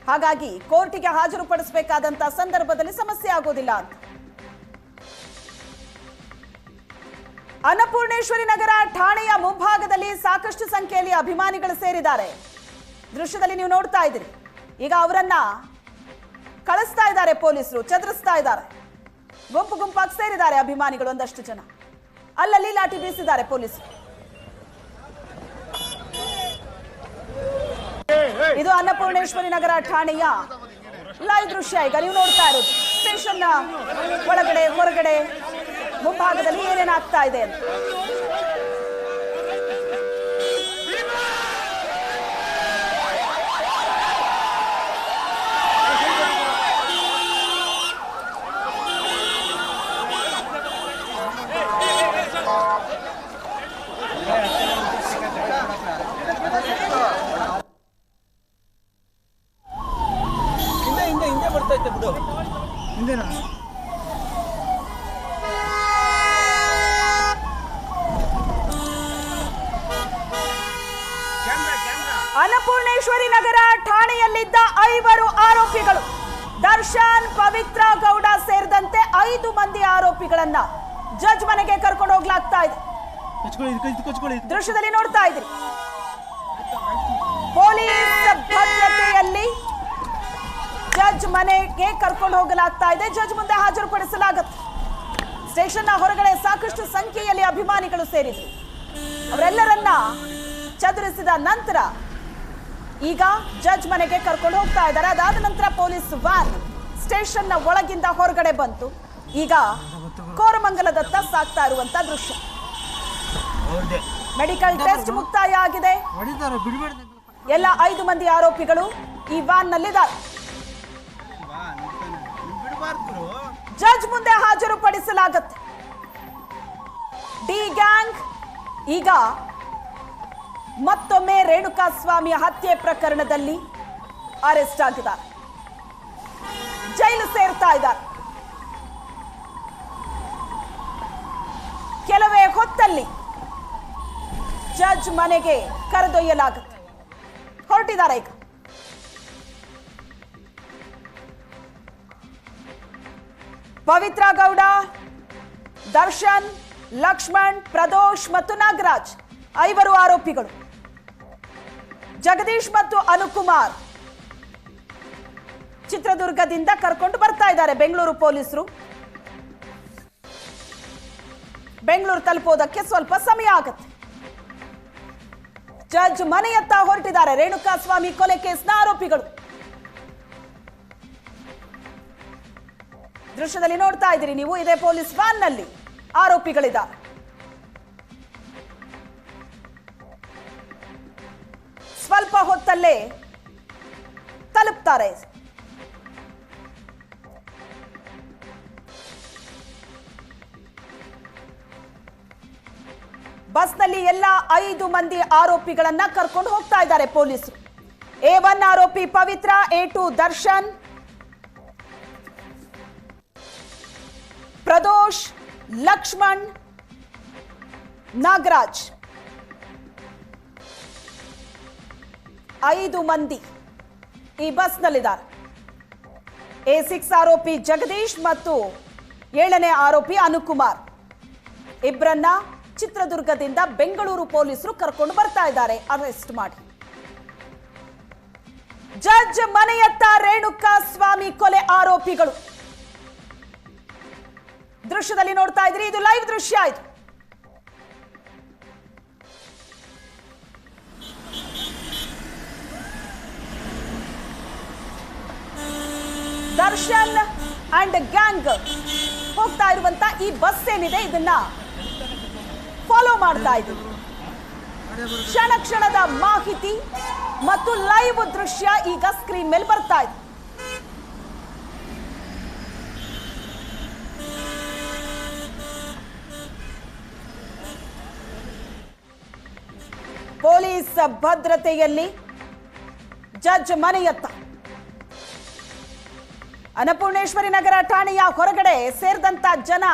ಹಾಗಾಗಿ ಕೋರ್ಟಿಗೆ ಹಾಜರುಪಡಿಸಬೇಕಾದಂತ ಸಂದರ್ಭದಲ್ಲಿ ಸಮಸ್ಯೆ ಆಗೋದಿಲ್ಲ ಅಂತ. ಅನ್ನಪೂರ್ಣೇಶ್ವರಿ ನಗರ ಠಾಣೆಯ ಮುಂಭಾಗದಲ್ಲಿ ಸಾಕಷ್ಟು ಸಂಖ್ಯೆಯಲ್ಲಿ ಅಭಿಮಾನಿಗಳು ಸೇರಿದ್ದಾರೆ. ದೃಶ್ಯದಲ್ಲಿ ನೀವು ನೋಡ್ತಾ ಇದ್ದೀರಿ. ಈಗ ಅವರನ್ನ ಕಳಿಸ್ತಾ ಇದ್ದಾರೆ ಪೊಲೀಸರು, ಚದುರಿಸ್ತಾ ಇದ್ದಾರೆ. ಗುಂಪು ಗುಂಪಾಗಿ ಸೇರಿದ್ದಾರೆ ಅಭಿಮಾನಿಗಳು, ಒಂದಷ್ಟು ಜನ. ಅಲ್ಲಲ್ಲಿ ಲಾಠಿ ಬೀಸಿದ್ದಾರೆ ಪೊಲೀಸರು. ಇದು ಅನ್ನಪೂರ್ಣೇಶ್ವರಿ ನಗರ ಠಾಣೆಯ ಲೈವ್ ದೃಶ್ಯ. ಈಗ ನೀವು ನೋಡ್ತಾ ಇರೋದು ಸ್ಟೇಷನ್ ಒಳಗಡೆ ಹೊರಗಡೆ ಮುಂಭಾಗದಲ್ಲಿ ಏನೇನಾಗ್ತಾ ಇದೆ ಅಂತ. ಹಿಂದೆ ಬರ್ತಾ ಇದ್ದೆ ಬಿಡು. ಹಿಂದೆನಾ? ಅನ್ನಪೂರ್ಣೇಶ್ವರಿ ನಗರ ಠಾಣೆಯಲ್ಲಿದ್ದ 5 ಆರೋಪಿಗಳು, ದರ್ಶನ್, ಪವಿತ್ರ ಗೌಡ ಸೇರಿದಂತೆ 5 ಮಂದಿ ಆರೋಪಿಗಳನ್ನ ಜಡ್ಜ್ ಮನೆಗೆ ಕರ್ಕೊಂಡು ಹೋಗ್ಲಾಗ್ತಾ ಇದೆ. ದೃಶ್ಯದಲ್ಲಿ ನೋಡ್ತಾ ಇದ್ರಿ. ಪೊಲೀಸ್ ಭದ್ರತೆಯಲ್ಲಿ ಜಡ್ಜ್ ಮನೆಗೆ ಕರ್ಕೊಂಡು ಹೋಗಲಾಗ್ತಾ ಇದೆ. ಜಡ್ಜ್ ಮುಂದೆ ಹಾಜರುಪಡಿಸಲಾಗುತ್ತೆ. ಸ್ಟೇಷನ್ನ ಹೊರಗಡೆ ಸಾಕಷ್ಟು ಸಂಖ್ಯೆಯಲ್ಲಿ ಅಭಿಮಾನಿಗಳು ಸೇರಿದ್ರು. ಅವರೆಲ್ಲರನ್ನ ಚದುರಿಸಿದ ನಂತರ ಈಗ ಜಡ್ಜ್ ಮನೆಗೆ ಕರ್ಕೊಂಡು ಹೋಗ್ತಾ ಇದ್ದಾರೆ. ಅದಾದ ನಂತರ ಪೊಲೀಸ್ ವ್ಯಾನ್ ಸ್ಟೇಷನ್ನ ಒಳಗಿಂದ ಹೊರಗಡೆ ಬಂತು. ಈಗ ಕೋರಮಂಗಲದತ್ತ ಸಾಗ್ತಾ ಇರುವಂತ ದೃಶ್ಯ. ಮೆಡಿಕಲ್ ಟೆಸ್ಟ್ ಮುಕ್ತಾಯ ಆಗಿದೆ. ಎಲ್ಲ 5 ಮಂದಿ ಆರೋಪಿಗಳು ಈ ವ್ಯಾನ್ ನಲ್ಲಿದ್ದಾರೆ. ಜಡ್ಜ್ ಮುಂದೆ ಹಾಜರುಪಡಿಸಲಾಗುತ್ತೆ. ಡಿ ಗ್ಯಾಂಗ್ ಈಗ ಮತ್ತೊಮ್ಮೆ ರೇಣುಕಾಸ್ವಾಮಿ ಹತ್ಯೆ ಪ್ರಕರಣದಲ್ಲಿ ಅರೆಸ್ಟ್ ಆಗಿದ್ದಾರೆ. ಜೈಲು ಸೇರ್ತಾ ಇದ್ದಾರೆ. ಕೆಲವೇ ಹೊತ್ತಲ್ಲಿ ಜಡ್ಜ್ ಮನೆಗೆ ಕರೆದೊಯ್ಯಲಾಗುತ್ತೆ. ಹೊರಟಿದ್ದಾರೆ ಈಗ. ಪವಿತ್ರ ಗೌಡ, ದರ್ಶನ್, ಲಕ್ಷ್ಮಣ್, ಪ್ರದೋಷ್ ಮತ್ತು ನಾಗರಾಜ್ 5 ಆರೋಪಿಗಳು. ಜಗದೀಶ್ ಮತ್ತು ಅನುಕುಮಾರ್ ಚಿತ್ರದುರ್ಗದಿಂದ ಕರ್ಕೊಂಡು ಬರ್ತಾ ಇದ್ದಾರೆ ಬೆಂಗಳೂರು ಪೊಲೀಸರು. ಬೆಂಗಳೂರು ತಲುಪೋದಕ್ಕೆ ಸ್ವಲ್ಪ ಸಮಯ ಆಗುತ್ತೆ. ಜಡ್ಜ್ ಮನೆಯತ್ತ ಹೊರಟಿದ್ದಾರೆ ರೇಣುಕಾಸ್ವಾಮಿ ಕೊಲೆ ಕೇಸ್ನ ಆರೋಪಿಗಳು. ದೃಶ್ಯದಲ್ಲಿ ನೋಡ್ತಾ ಇದ್ದೀರಿ ನೀವು. ಇದೇ ಪೊಲೀಸ್ ವ್ಯಾನ್ ನಲ್ಲಿ ಆರೋಪಿಗಳಿದ್ದಾರೆ. ಸ್ವಲ್ಪ ಹೊತ್ತಲ್ಲೇ ತಲುಪ್ತಾರೆ. ಬಸ್ನಲ್ಲಿ ಎಲ್ಲ 5 ಮಂದಿ ಆರೋಪಿಗಳನ್ನ ಕರ್ಕೊಂಡು ಹೋಗ್ತಾ ಇದ್ದಾರೆ ಪೊಲೀಸರು. A1 ಆರೋಪಿ ಪವಿತ್ರ, A2 ದರ್ಶನ್, ಪ್ರದೋಷ್, ಲಕ್ಷ್ಮಣ್, ನಾಗರಾಜ್ 5 ಮಂದಿ ಈ ಬಸ್ನಲ್ಲಿದ್ದಾರೆ. A6 ಆರೋಪಿ ಜಗದೀಶ್ ಮತ್ತು 7ನೇ ಆರೋಪಿ ಅನುಕುಮಾರ್ ಇಬ್ಬರನ್ನ ಚಿತ್ರದುರ್ಗದಿಂದ ಬೆಂಗಳೂರು ಪೊಲೀಸರು ಕರ್ಕೊಂಡು ಬರ್ತಾ ಇದ್ದಾರೆ ಅರೆಸ್ಟ್ ಮಾಡಿ. ಜಡ್ಜ್ ಮನೆಯತ್ತ ರೇಣುಕಾಸ್ವಾಮಿ ಕೊಲೆ ಆರೋಪಿಗಳು. ದೃಶ್ಯದಲ್ಲಿ ನೋಡ್ತಾ ಇದ್ರಿ. ಇದು ಲೈವ್ ದೃಶ್ಯ. ಇದು ದರ್ಶನ್ ಅಂಡ್ ಗ್ಯಾಂಗ್ ಹೋಗ್ತಾ ಇರುವಂತ ಈ ಬಸ್ ಏನಿದೆ ಇದನ್ನ ಫಾಲೋ ಮಾಡ್ತಾ ಇದ್ದೀವಿ. ಕ್ಷಣ ಕ್ಷಣದ ಮಾಹಿತಿ ಮತ್ತು ಲೈವ್ ದೃಶ್ಯ ಈಗ ಸ್ಕ್ರೀನ್ ಮೇಲೆ ಬರ್ತಾ ಇದೆ. ಪೊಲೀಸ್ ಭದ್ರತೆಯಲ್ಲಿ ಜಡ್ಜ್ ಮನೆಯತ್ತ ಅನ್ನಪೂರ್ಣೇಶ್ವರಿ ನಗರ ಠಾಣೆಯ ಹೊರಗಡೆ ಸೇರಿದಂತ ಜನ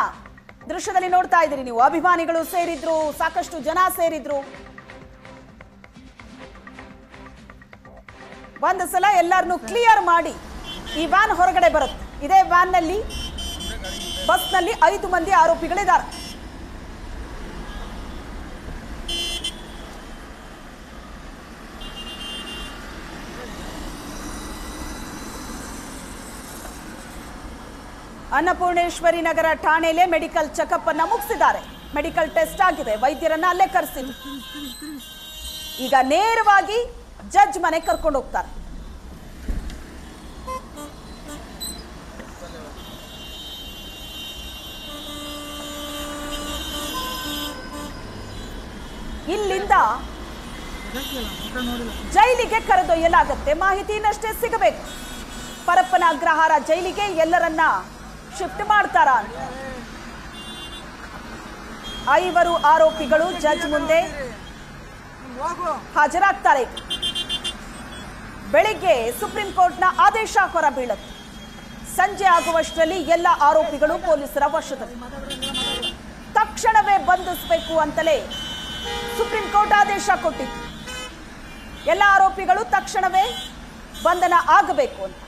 ದೃಶ್ಯದಲ್ಲಿ ನೋಡ್ತಾ ಇದ್ದೀರಿ ನೀವು. ಅಭಿಮಾನಿಗಳು ಸೇರಿದ್ರು, ಸಾಕಷ್ಟು ಜನ ಸೇರಿದ್ರು. ಒಂದು ಸಲ ಎಲ್ಲರನ್ನೂ ಕ್ಲಿಯರ್ ಮಾಡಿ ಈ ವ್ಯಾನ್ ಹೊರಗಡೆ ಬರುತ್ತೆ. ಇದೇ ವ್ಯಾನ್ನಲ್ಲಿ ಬಸ್ನಲ್ಲಿ 5 ಮಂದಿ ಆರೋಪಿಗಳಿದ್ದಾರೆ. ಅನ್ನಪೂರ್ಣೇಶ್ವರಿ ನಗರ ಠಾಣೆಯಲ್ಲೇ ಮೆಡಿಕಲ್ ಚೆಕಪ್ ಅನ್ನ ಮುಗಿಸಿದ್ದಾರೆ. ಮೆಡಿಕಲ್ ಟೆಸ್ಟ್ ಆಗಿದೆ, ವೈದ್ಯರನ್ನ ಅಲ್ಲೇ ಕರೆಸಿದ್ರು. ಈಗ ನೇರವಾಗಿ ಜಡ್ಜ್ ಮನೆ ಕರ್ಕೊಂಡು ಹೋಗ್ತಾರೆ. ಇಲ್ಲಿಂದ ಜೈಲಿಗೆ ಕರೆದೊಯ್ಯಲಾಗುತ್ತೆ. ಮಾಹಿತಿ ಇನ್ನಷ್ಟೇ ಸಿಗಬೇಕು. ಪರಪ್ಪನ ಅಗ್ರಹಾರ ಜೈಲಿಗೆ ಎಲ್ಲರನ್ನ ಶಿಫ್ಟ್ ಮಾಡ್ತಾರ ಅಂತ 5 ಆರೋಪಿಗಳು ಜಡ್ಜ್ ಮುಂದೆ ಹಾಜರಾಗ್ತಾರೆ. ಬೆಳಿಗ್ಗೆ ಸುಪ್ರೀಂ ಕೋರ್ಟ್ನ ಆದೇಶ ಹೊರಬೀಳುತ್ತೆ. ಸಂಜೆ ಆಗುವಷ್ಟರಲ್ಲಿ ಎಲ್ಲ ಆರೋಪಿಗಳು ಪೊಲೀಸರ ವಶದಲ್ಲಿ. ತಕ್ಷಣವೇ ಬಂಧಿಸಬೇಕು ಅಂತಲೇ ಸುಪ್ರೀಂ ಕೋರ್ಟ್ ಆದೇಶ ಕೊಟ್ಟಿತ್ತು. ಎಲ್ಲ ಆರೋಪಿಗಳು ತಕ್ಷಣವೇ ಬಂಧನ ಆಗಬೇಕು ಅಂತ.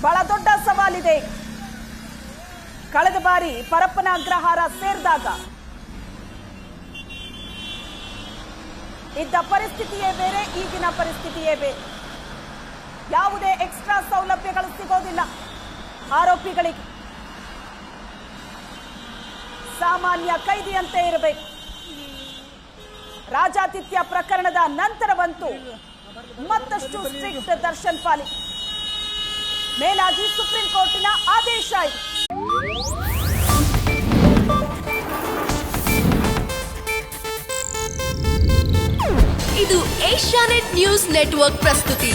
ಬಹಳ ದೊಡ್ಡ ಸವಾಲಿದೆ. ಕಳೆದ ಬಾರಿ ಪರಪ್ಪನ ಅಗ್ರಹಾರ ಸೇರಿದಾಗ ಇದ್ದ ಪರಿಸ್ಥಿತಿಯೇ ಬೇರೆ, ಈಗಿನ ಪರಿಸ್ಥಿತಿಯೇ ಬೇರೆ. ಯಾವುದೇ ಎಕ್ಸ್ಟ್ರಾ ಸೌಲಭ್ಯಗಳು ಸಿಗೋದಿಲ್ಲ ಆರೋಪಿಗಳಿಗೆ. ಸಾಮಾನ್ಯ ಕೈದಿಯಂತೆ ಇರಬೇಕು. ರಾಜಾತಿಥ್ಯ ಪ್ರಕರಣದ ನಂತರವಂತೂ ಮತ್ತಷ್ಟು ಸ್ಟ್ರಿಕ್ಟ್ ದರ್ಶನ್ ಪಾಲಿಕೆ. ಮೇಲಾಗಿ ಸುಪ್ರೀಂ ಕೋರ್ಟಿನ ಆದೇಶ ಇದೆ. ಇದು ಏಷ್ಯಾನೆಟ್ ನ್ಯೂಸ್ ನೆಟ್ವರ್ಕ್ ಪ್ರಸ್ತುತಿ.